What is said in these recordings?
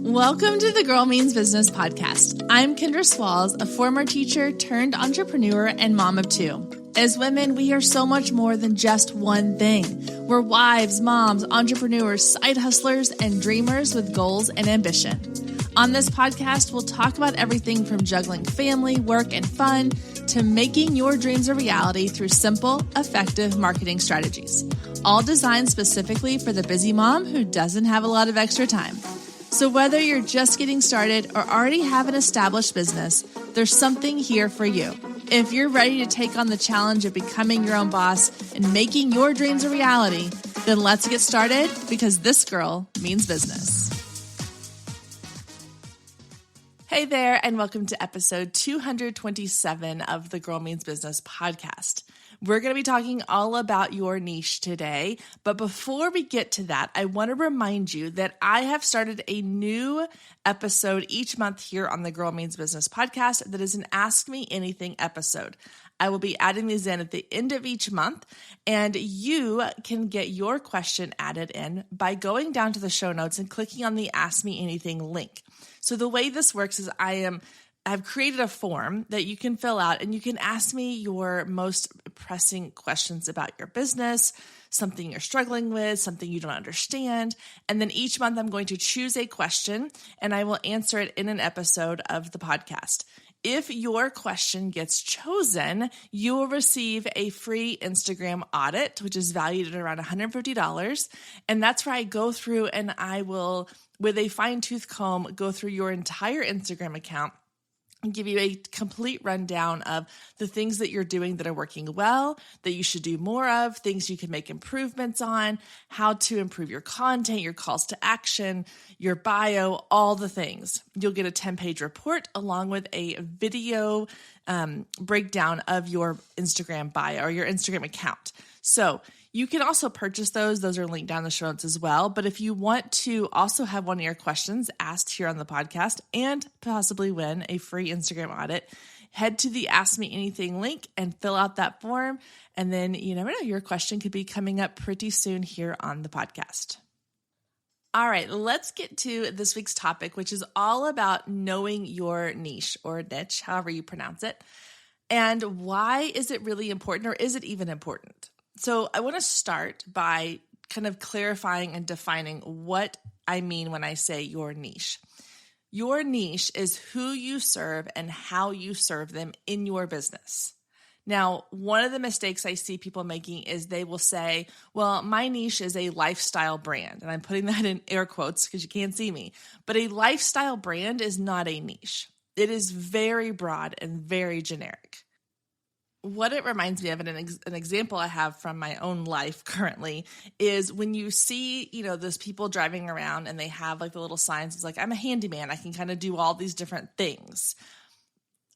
Welcome to the Girl Means Business podcast. I'm Kendra Swalls, a former teacher turned entrepreneur and mom of two. As women, we are so much more than just one thing. We're wives, moms, entrepreneurs, side hustlers, and dreamers with goals and ambition. On this podcast, we'll talk about everything from juggling family, work, and fun to making your dreams a reality through simple, effective marketing strategies, all designed specifically for the busy mom who doesn't have a lot of extra time. So whether you're just getting started or already have an established business, there's something here for you. If you're ready to take on the challenge of becoming your own boss and making your dreams a reality, then let's get started because this girl means business. Hey there, and welcome to episode 227 of the Girl Means Business podcast. We're going to be talking all about your niche today, but before we get to that, I want to remind you that I have started a new episode each month here on the Girl Means Business podcast that is an Ask Me Anything episode. I will be adding these in at the end of each month, and you can get your question added in by going down to the show notes and clicking on the Ask Me Anything link. So the way this works is I've created a form that you can fill out and you can ask me your most pressing questions about your business, something you're struggling with, something you don't understand. And then each month I'm going to choose a question and I will answer it in an episode of the podcast. If your question gets chosen, you will receive a free Instagram audit, which is valued at around $150. And that's where I go through and I will, with a fine-tooth comb, go through your entire Instagram account and give you a complete rundown of the things that you're doing that are working well, that you should do more of, things you can make improvements on, how to improve your content, your calls to action, your bio, all the things. You'll get a 10-page report along with a video breakdown of your Instagram bio or your Instagram account. So you can also purchase those. Those are linked down in the show notes as well. But if you want to also have one of your questions asked here on the podcast and possibly win a free Instagram audit, head to the Ask Me Anything link and fill out that form. And then you never know, your question could be coming up pretty soon here on the podcast. All right, let's get to this week's topic, which is all about knowing your niche or niche, however you pronounce it. And why is it really important, or is it even important? So I want to start by kind of clarifying and defining what I mean when I say your niche. Your niche is who you serve and how you serve them in your business. Now, one of the mistakes I see people making is they will say, well, my niche is a lifestyle brand. And I'm putting that in air quotes because you can't see me. But a lifestyle brand is not a niche. It is very broad and very generic. What it reminds me of, and an example I have from my own life currently, is when you see, those people driving around and they have like the little signs. It's like, I'm a handyman. I can kind of do all these different things.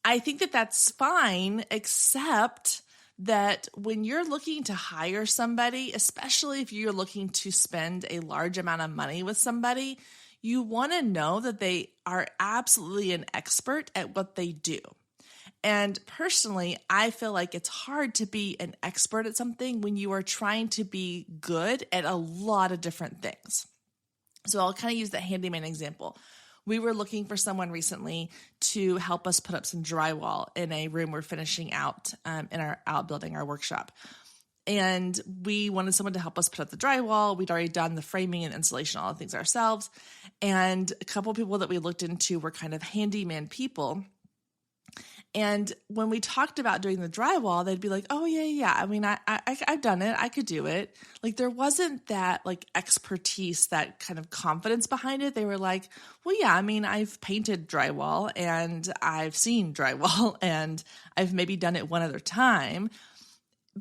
I think that that's fine, except that when you're looking to hire somebody, especially if you're looking to spend a large amount of money with somebody, you want to know that they are absolutely an expert at what they do. And personally, I feel like it's hard to be an expert at something when you are trying to be good at a lot of different things. So I'll kind of use the handyman example. We were looking for someone recently to help us put up some drywall in a room we're finishing out in our outbuilding, our workshop. And we wanted someone to help us put up the drywall. We'd already done the framing and installation, all the things ourselves. And a couple of people that we looked into were kind of handyman people. And when we talked about doing the drywall, they'd be like, oh, yeah. I mean, I've done it. I could do it. Like, there wasn't that like expertise, that kind of confidence behind it. They were like, well, yeah, I mean, I've painted drywall and I've seen drywall and I've maybe done it one other time.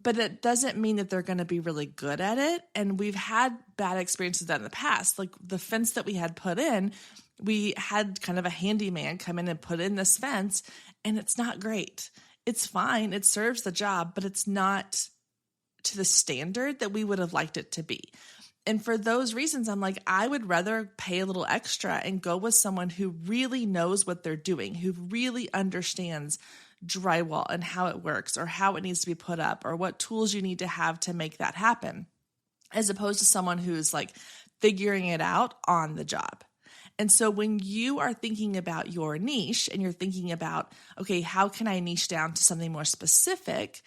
But it doesn't mean that they're going to be really good at it. And we've had bad experiences with that in the past. Like the fence that we had put in, we had kind of a handyman come in and put in this fence, and it's not great. It's fine. It serves the job, but it's not to the standard that we would have liked it to be. And for those reasons, I'm like, I would rather pay a little extra and go with someone who really knows what they're doing, who really understands drywall and how it works or how it needs to be put up or what tools you need to have to make that happen, as opposed to someone who's like figuring it out on the job. And so when you are thinking about your niche and you're thinking about, okay, how can I niche down to something more specific?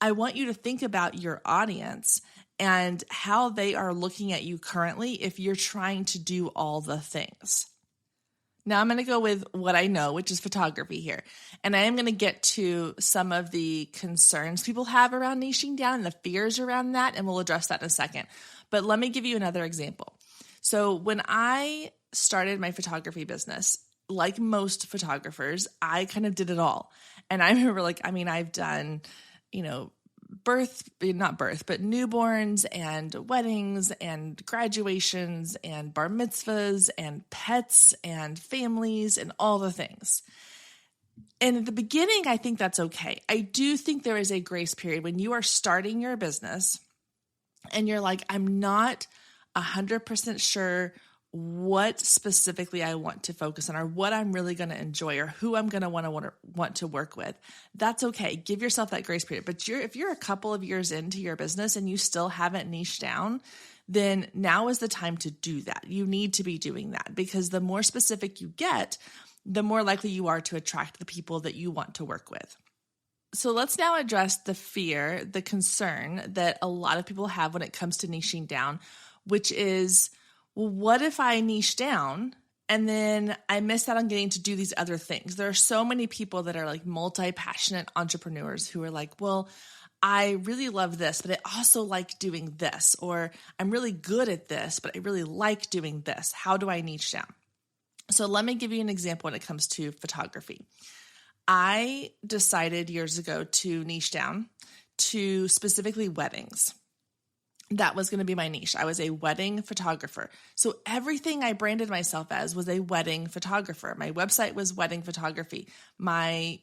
I want you to think about your audience and how they are looking at you currently if you're trying to do all the things. Now I'm going to go with what I know, which is photography here. And I am going to get to some of the concerns people have around niching down and the fears around that, and we'll address that in a second. But let me give you another example. So when I started my photography business, like most photographers, I kind of did it all. And I remember I've done, but newborns and weddings and graduations and bar mitzvahs and pets and families and all the things. And at the beginning, I think that's okay. I do think there is a grace period when you are starting your business and you're like, I'm not 100% sure what specifically I want to focus on or what I'm really going to enjoy or who I'm going to want to work with. That's okay. Give yourself that grace period. But if you're a couple of years into your business and you still haven't niched down, then now is the time to do that. You need to be doing that because the more specific you get, the more likely you are to attract the people that you want to work with. So let's now address the fear, the concern that a lot of people have when it comes to niching down, which is, well, what if I niche down and then I miss out on getting to do these other things? There are so many people that are like multi-passionate entrepreneurs who are like, well, I really love this, but I also like doing this, or I'm really good at this, but I really like doing this. How do I niche down? So let me give you an example when it comes to photography. I decided years ago to niche down to specifically weddings. That was going to be my niche. I was a wedding photographer. So everything I branded myself as was a wedding photographer. My website was wedding photography. My,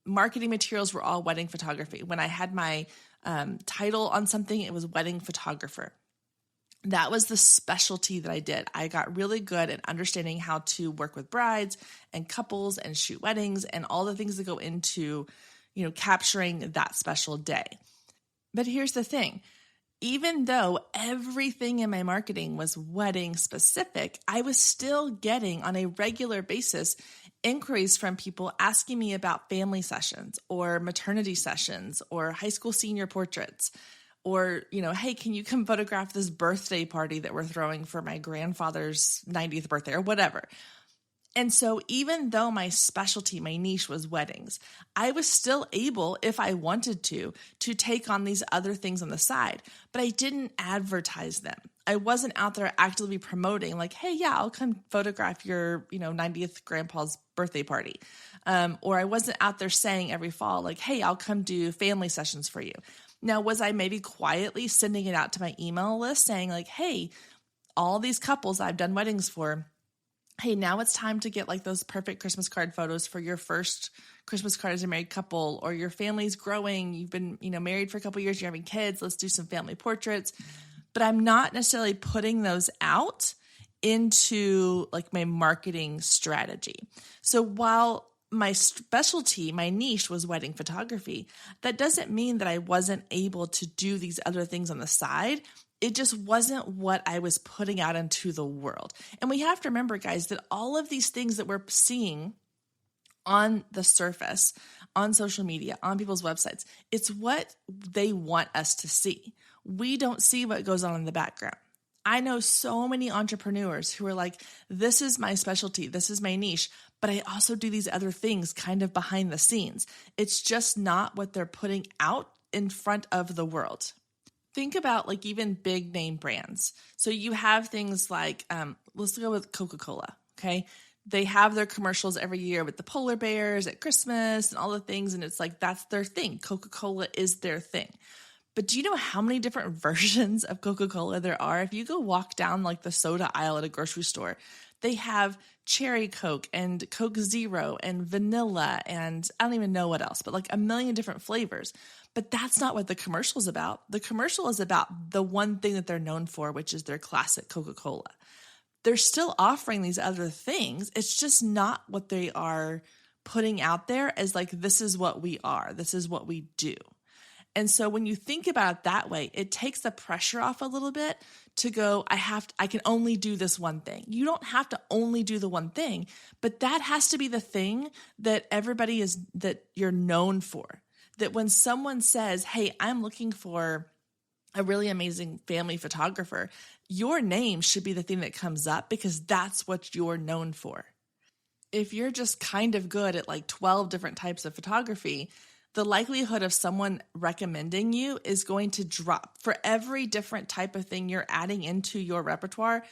marketing materials were all wedding photography. When I had my title on something, it was wedding photographer. That was the specialty that I did. I got really good at understanding how to work with brides and couples and shoot weddings and all the things that go into, capturing that special day. But here's the thing. Even though everything in my marketing was wedding specific, I was still getting on a regular basis inquiries from people asking me about family sessions or maternity sessions or high school senior portraits or, hey, can you come photograph this birthday party that we're throwing for my grandfather's 90th birthday or whatever. And so even though my specialty, my niche was weddings, I was still able, if I wanted to take on these other things on the side, but I didn't advertise them. I wasn't out there actively promoting like, hey, yeah, I'll come photograph your, 90th grandpa's birthday party. Or I wasn't out there saying every fall, like, hey, I'll come do family sessions for you. Now, was I maybe quietly sending it out to my email list saying like, hey, all these couples I've done weddings for, hey, now it's time to get like those perfect Christmas card photos for your first Christmas card as a married couple, or your family's growing. You've been, married for a couple of years, you're having kids. Let's do some family portraits. But I'm not necessarily putting those out into like my marketing strategy. So while my specialty, my niche was wedding photography, that doesn't mean that I wasn't able to do these other things on the side. It just wasn't what I was putting out into the world. And we have to remember, guys, that all of these things that we're seeing on the surface, on social media, on people's websites, it's what they want us to see. We don't see what goes on in the background. I know so many entrepreneurs who are like, this is my specialty, this is my niche, but I also do these other things kind of behind the scenes. It's just not what they're putting out in front of the world. Think about like even big name brands. So you have things like, let's go with Coca-Cola, okay? They have their commercials every year with the polar bears at Christmas and all the things. And it's like, that's their thing. Coca-Cola is their thing. But do you know how many different versions of Coca-Cola there are? If you go walk down like the soda aisle at a grocery store, they have cherry Coke and Coke Zero and vanilla and I don't even know what else, but like a million different flavors. But that's not what the commercial is about. The commercial is about the one thing that they're known for, which is their classic Coca-Cola. They're still offering these other things. It's just not what they are putting out there as like, this is what we are. This is what we do. And so when you think about it that way, it takes the pressure off a little bit to go, I can only do this one thing. You don't have to only do the one thing, but that has to be the thing that that you're known for. That when someone says, hey, I'm looking for a really amazing family photographer, your name should be the thing that comes up because that's what you're known for. If you're just kind of good at like 12 different types of photography, the likelihood of someone recommending you is going to drop. For every different type of thing you're adding into your repertoire,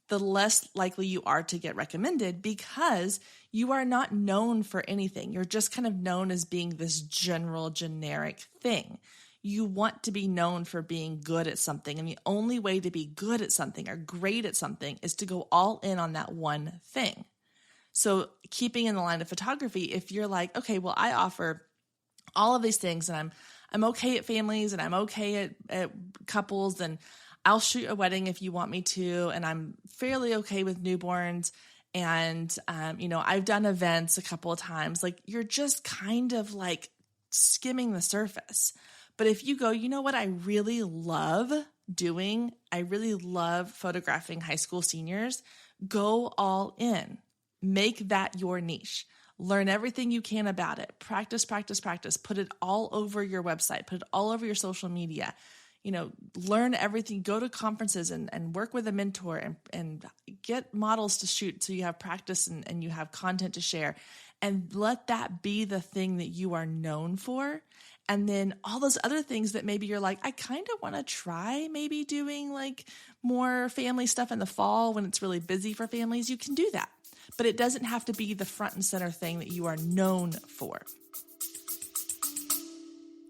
the less likely you are to get recommended because you are not known for anything. You're just kind of known as being this general, generic thing. You want to be known for being good at something. And the only way to be good at something or great at something is to go all in on that one thing. So keeping in the line of photography, if you're like, okay, well, I offer all of these things and I'm okay at families and I'm okay at couples and I'll shoot a wedding if you want me to. And I'm fairly okay with newborns. And, I've done events a couple of times. Like you're just kind of like skimming the surface. But if you go, you know what I really love doing? I really love photographing high school seniors. Go all in. Make that your niche. Learn everything you can about it. Practice, practice, practice. Put it all over your website. Put it all over your social media. Learn everything. Go to conferences and work with a mentor and get models to shoot so you have practice and you have content to share. And let that be the thing that you are known for. And then all those other things that maybe you're like, I kind of want to try maybe doing like more family stuff in the fall when it's really busy for families. You can do that. But it doesn't have to be the front and center thing that you are known for.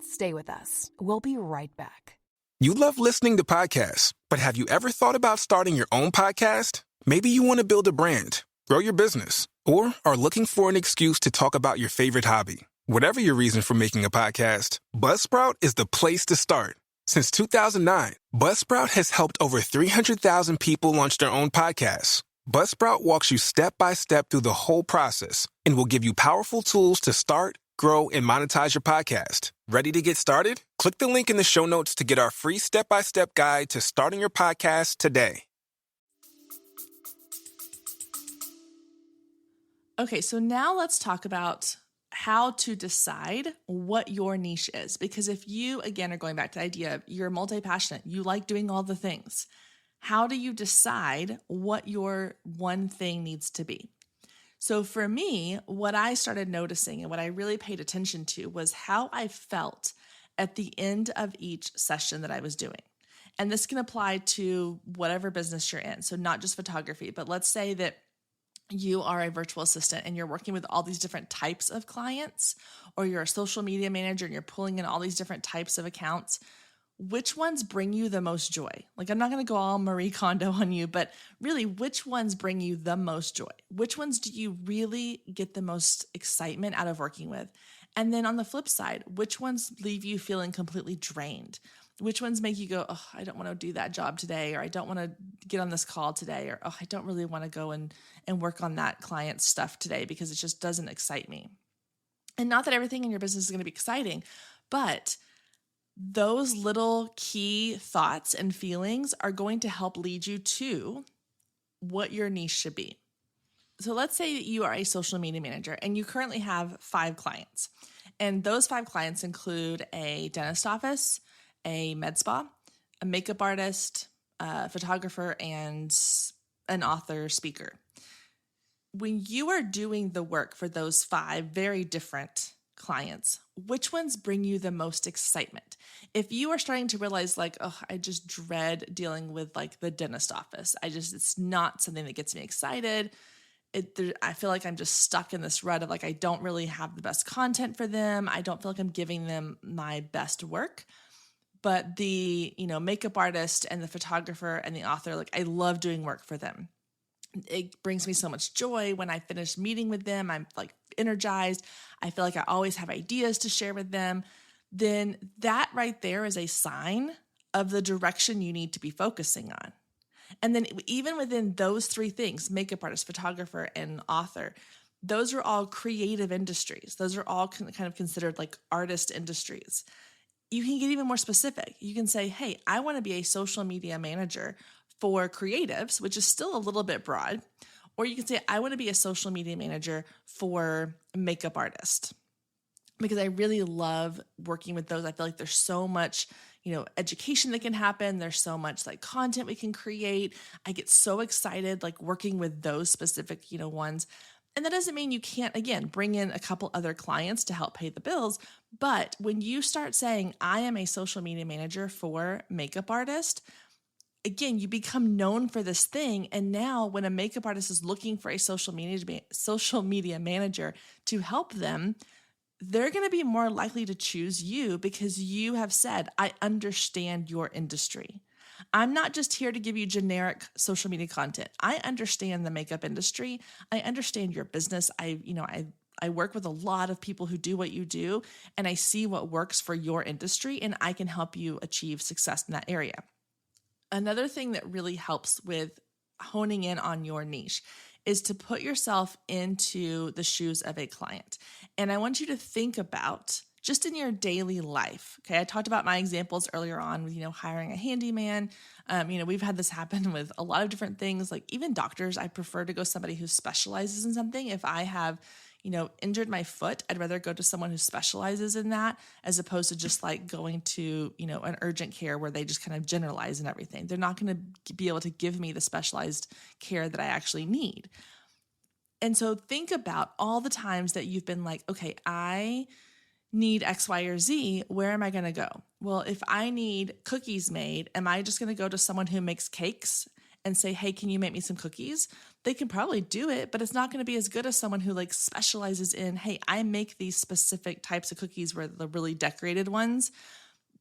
Stay with us. We'll be right back. You love listening to podcasts, but have you ever thought about starting your own podcast? Maybe you want to build a brand, grow your business, or are looking for an excuse to talk about your favorite hobby. Whatever your reason for making a podcast, Buzzsprout is the place to start. Since 2009, Buzzsprout has helped over 300,000 people launch their own podcasts. Buzzsprout walks you step by step through the whole process and will give you powerful tools to start, grow, and monetize your podcast. Ready to get started? Click the link in the show notes to get our free step-by-step guide to starting your podcast today. Okay, so now let's talk about how to decide what your niche is. Because if you, again, are going back to the idea of you're multi-passionate, you like doing all the things. How do you decide what your one thing needs to be? So for me, what I started noticing and what I really paid attention to was how I felt at the end of each session that I was doing. And this can apply to whatever business you're in. So not just photography, but let's say that you are a virtual assistant and you're working with all these different types of clients, or you're a social media manager and you're pulling in all these different types of accounts. Which ones bring you the most joy? Like, I'm not going to go all Marie Kondo on you, but really, which ones bring you the most joy? Which ones do you really get the most excitement out of working with? And then on the flip side, which ones leave you feeling completely drained? Which ones make you go, oh, I don't want to do that job today, or I don't want to get on this call today, or oh, I don't really want to go and work on that client's stuff today because it just doesn't excite me. And not that everything in your business is going to be exciting, but those little key thoughts and feelings are going to help lead you to what your niche should be. So let's say that you are a social media manager and you currently have 5 clients. And those 5 clients include a dentist office, a med spa, a makeup artist, a photographer, and an author speaker. When you are doing the work for those 5 very different clients, which ones bring you the most excitement? If you are starting to realize like, oh, I just dread dealing with like the dentist office. It's not something that gets me excited. I feel like I'm just stuck in this rut of like, I don't really have the best content for them. I don't feel like I'm giving them my best work. But the, makeup artist and the photographer and the author, like I love doing work for them. It brings me so much joy when I finish meeting with them. I'm like energized. I feel like I always have ideas to share with them. Then that right there is a sign of the direction you need to be focusing on. And then even within those 3 things, makeup artist, photographer, and author, those are all creative industries. Those are all kind of considered like artist industries. you can get even more specific. You can say, hey, I want to be a social media manager for creatives, which is still a little bit broad. Or you can say, I want to be a social media manager for makeup artists, because I really love working with those. I feel like there's so much, education that can happen. There's so much like content we can create. I get so excited like working with those specific, ones. And that doesn't mean you can't, again, bring in a couple other clients to help pay the bills. But when you start saying, I am a social media manager for makeup artists, again, you become known for this thing. And now when a makeup artist is looking for a social media manager to help them, they're going to be more likely to choose you because you have said, I understand your industry. I'm not just here to give you generic social media content. I understand the makeup industry. I understand your business. I work with a lot of people who do what you do, and I see what works for your industry, and I can help you achieve success in that area. Another thing that really helps with honing in on your niche is to put yourself into the shoes of a client. And I want you to think about just in your daily life. Okay. I talked about my examples earlier on with, hiring a handyman. We've had this happen with a lot of different things, like even doctors. I prefer to go somebody who specializes in something. If I have, injured my foot, I'd rather go to someone who specializes in that as opposed to just like going to, an urgent care where they just kind of generalize and everything. They're not going to be able to give me the specialized care that I actually need. And so think about all the times that you've been like, okay, I need X, Y, or Z. Where am I going to go? Well, if I need cookies made, am I just going to go to someone who makes cakes and say, hey, can you make me some cookies? They can probably do it, but it's not going to be as good as someone who like specializes in, hey, I make these specific types of cookies where the really decorated ones.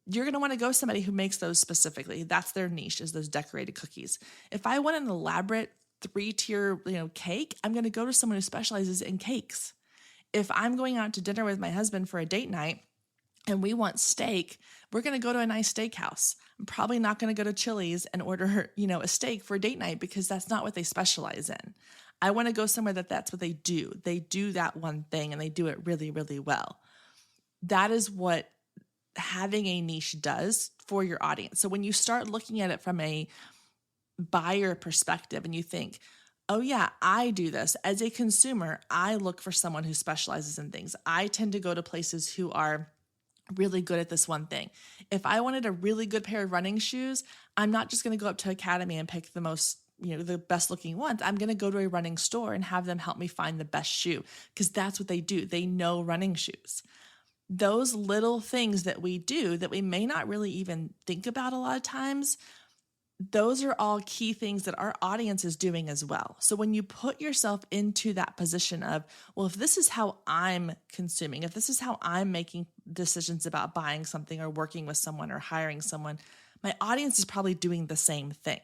You're going to want to go somebody who makes those specifically. That's their niche, is those decorated cookies. If I want an elaborate 3-tier, cake, I'm going to go to someone who specializes in cakes. If I'm going out to dinner with my husband for a date night and we want steak, we're going to go to a nice steakhouse. I'm probably not going to go to Chili's and order, a steak for a date night because that's not what they specialize in. I want to go somewhere that's what they do. They do that one thing and they do it really, really well. That is what having a niche does for your audience. So when you start looking at it from a buyer perspective and you think, oh yeah, I do this. As a consumer, I look for someone who specializes in things. I tend to go to places who are really good at this one thing. If I wanted a really good pair of running shoes, I'm not just going to go up to Academy and pick the most, the best looking ones. I'm going to go to a running store and have them help me find the best shoe because that's what they do. They know running shoes. Those little things that we do that we may not really even think about a lot of times, those are all key things that our audience is doing as well. So when you put yourself into that position of, well, if this is how I'm consuming, if this is how I'm making decisions about buying something or working with someone or hiring someone, my audience is probably doing the same thing.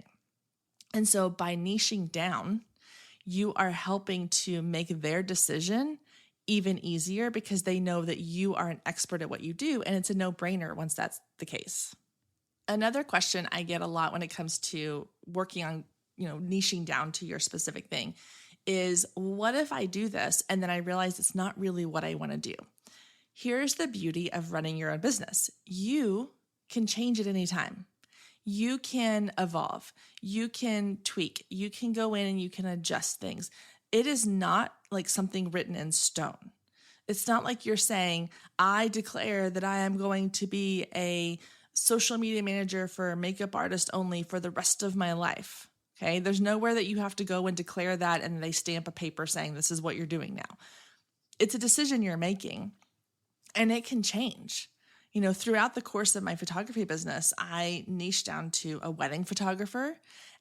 And so by niching down, you are helping to make their decision even easier because they know that you are an expert at what you do, and it's a no-brainer once that's the case. Another question I get a lot when it comes to working on, niching down to your specific thing is, what if I do this and then I realize it's not really what I want to do? Here's the beauty of running your own business. You can change at any time. You can evolve. You can tweak. You can go in and you can adjust things. It is not like something written in stone. It's not like you're saying, I declare that I am going to be a social media manager for makeup artists only for the rest of my life. Okay. There's nowhere that you have to go and declare that and they stamp a paper saying this is what you're doing now. It's a decision you're making and it can change. Throughout the course of my photography business, I niched down to a wedding photographer.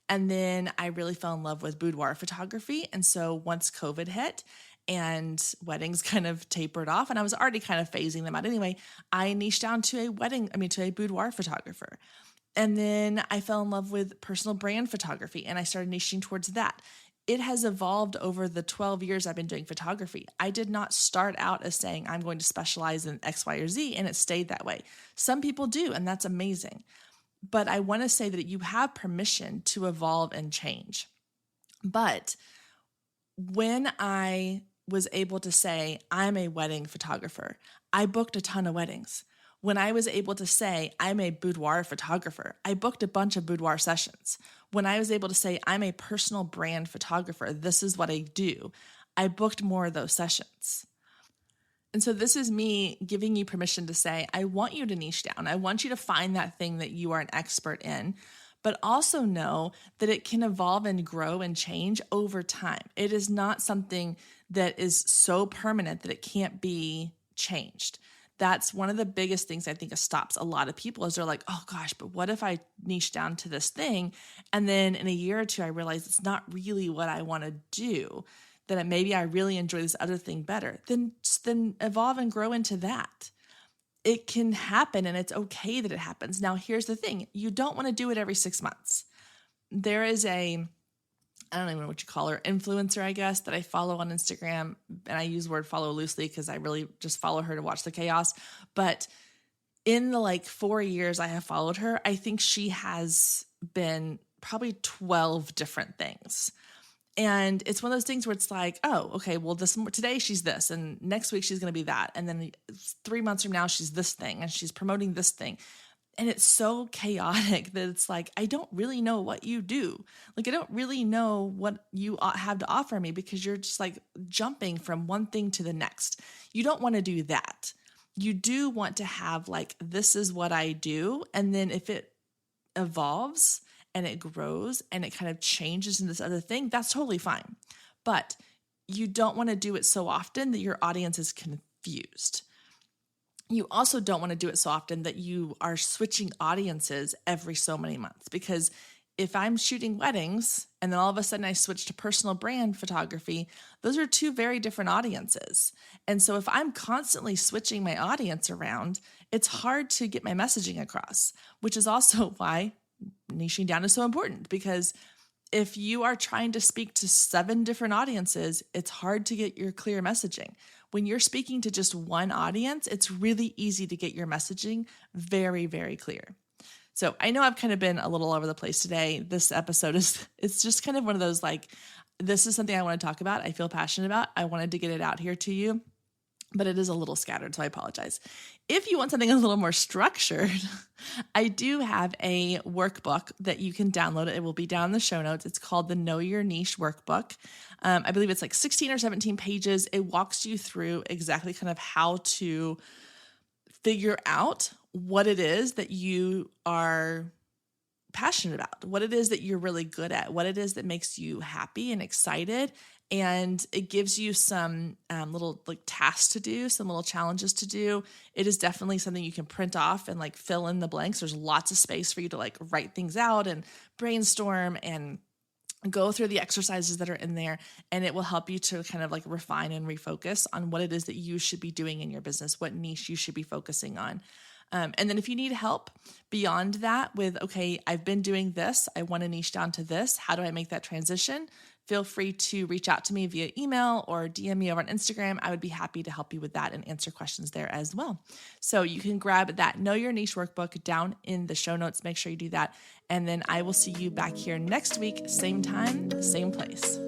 And then I really fell in love with boudoir photography. And so once COVID hit and weddings kind of tapered off, and I was already kind of phasing them out anyway, I niched down to a boudoir photographer. And then I fell in love with personal brand photography and I started niching towards that. It has evolved over the 12 years I've been doing photography. I did not start out as saying I'm going to specialize in X, Y, or Z, and it stayed that way. Some people do, and that's amazing. But I want to say that you have permission to evolve and change. But when I was able to say I'm a wedding photographer, I booked a ton of weddings. When I was able to say, I'm a boudoir photographer, I booked a bunch of boudoir sessions. When I was able to say, I'm a personal brand photographer, this is what I do, I booked more of those sessions. And so this is me giving you permission to say, I want you to niche down. I want you to find that thing that you are an expert in, but also know that it can evolve and grow and change over time. It is not something that is so permanent that it can't be changed. That's one of the biggest things I think stops a lot of people is they're like, oh gosh, but what if I niche down to this thing? And then in a year or two, I realize it's not really what I want to do, that maybe I really enjoy this other thing better. Then evolve and grow into that. It can happen and it's okay that it happens. Now, here's the thing. You don't want to do it every 6 months. There is I don't even know what you call her, influencer, I guess, that I follow on Instagram. And I use word follow loosely because I really just follow her to watch the chaos. But in the 4 years I have followed her, I think she has been probably 12 different things. And it's one of those things where it's like, oh, okay, well, today she's this, and next week she's going to be that. And then 3 months from now, she's this thing, and she's promoting this thing. And it's so chaotic that it's like, I don't really know what you do. I don't really know what you have to offer me because you're just jumping from one thing to the next. You don't want to do that. You do want to have this is what I do. And then if it evolves and it grows and it kind of changes into this other thing, that's totally fine. But you don't want to do it so often that your audience is confused. You also don't want to do it so often that you are switching audiences every so many months, because if I'm shooting weddings and then all of a sudden I switch to personal brand photography, those are two very different audiences. And so if I'm constantly switching my audience around, it's hard to get my messaging across, which is also why niching down is so important, because if you are trying to speak to 7 different audiences, it's hard to get your clear messaging. When you're speaking to just one audience, it's really easy to get your messaging very, very clear. So I know I've kind of been a little over the place today. This episode it's just kind of one of those this is something I want to talk about. I feel passionate about. I wanted to get it out here to you, but it is a little scattered, so I apologize. If you want something a little more structured, I do have a workbook that you can download. It will be down in the show notes. It's called the Know Your Niche Workbook. I believe it's 16 or 17 pages. It walks you through exactly kind of how to figure out what it is that you are passionate about, what it is that you're really good at, what it is that makes you happy and excited. And it gives you some little tasks to do, some little challenges to do. It is definitely something you can print off and fill in the blanks. There's lots of space for you to write things out and brainstorm and go through the exercises that are in there. And it will help you to kind of refine and refocus on what it is that you should be doing in your business, what niche you should be focusing on. And then if you need help beyond that with, okay, I've been doing this, I want to niche down to this, how do I make that transition? Feel free to reach out to me via email or DM me over on Instagram. I would be happy to help you with that and answer questions there as well. So you can grab that Know Your Niche Workbook down in the show notes. Make sure you do that. And then I will see you back here next week, same time, same place.